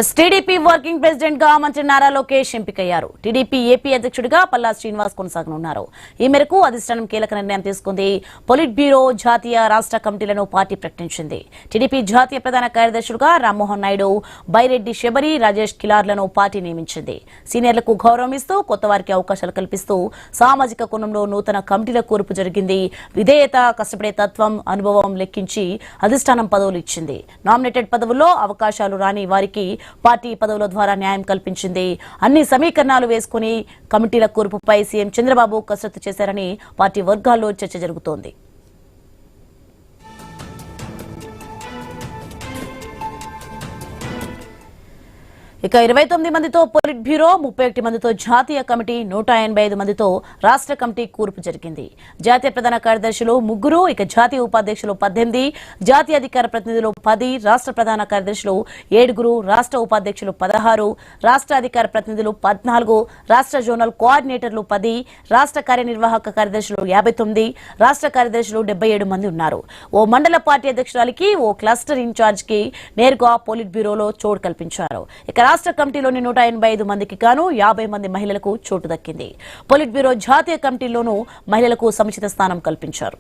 TDP working president గా మంత్రి నారా లోకేష్ ఎంపికయ్యారు. టీడీపీ ఏపీ అధ్యక్షుడిగా పల్లా శ్రీనివాస్ కొనసాగనున్నారు. ఈ మేరకు అధిష్టానం కీలక నిర్ణయం తీసుకుంది. పొలిట్ బ్యూరో జాతీయ రాష్ట్ర కమిటీలను పార్టీ ప్రకటించింది. టీడీపీ జాతీయ ప్రధాన కార్యదర్శులుగా రామ్మోహన్ నాయుడు, బైరెడ్డి శబరి, రాజేష్ కిలార్లను పార్టీ నియమించింది. సీనియర్లకు గౌరవం ఇస్తూ కొత్త వారికి అవకాశాలు కల్పిస్తూ సామాజిక కోణంలో నూతన కమిటీల కూర్పు జరిగింది. విధేయత, కష్టపడే తత్వం, అనుభవం లెక్కించి అధిష్టానం పదవులు ఇచ్చింది. నామినేటెడ్ పదవుల్లో అవకాశాలు రాని వారికి పార్టీ పదవుల ద్వారా న్యాయం కల్పించింది. అన్ని సమీకరణాలు వేసుకుని కమిటీల కూర్పుపై సీఎం చంద్రబాబు కసరత్తు చేశారని పార్టీ వర్గాల్లో చర్చ జరుగుతోంది. ఇక 29 మందితో పొలిట్ బ్యూరో, 31 మందితో జాతీయ కమిటీ, 185 మందితో రాష్ట్ర కమిటీ కూర్పు జరిగింది. జాతీయ ప్రధాన కార్యదర్శులు 3, ఇక జాతీయ ఉపాధ్యక్షులు 18, జాతీయ అధికార ప్రతినిధులు 10, రాష్ట్ర ప్రధాన కార్యదర్శులు 7, రాష్ట్ర ఉపాధ్యక్షులు 16, రాష్ట్ర అధికార ప్రతినిధులు 14, రాష్ట్ర జోనల్ కోఆర్డినేటర్లు 10, రాష్ట్ర కార్యనిర్వాహక కార్యదర్శులు 59, రాష్ట్ర కార్యదర్శులు 77 మంది ఉన్నారు. ఓ మండల పార్టీ అధ్యక్షురాలికి, ఓ క్లస్టర్ ఇన్ఛార్జ్ కి నేరుగా పొలిట్ బ్యూరోలో చోటు కల్పించారు. ఇక రాష్ట్ర కమిటీలోని 185 మందికి గాను 50 మంది మహిళలకు చోటు దక్కింది. పొలిట్ బ్యూరో జాతీయ కమిటీలోనూ మహిళలకు సముచిత స్థానం కల్పించారు.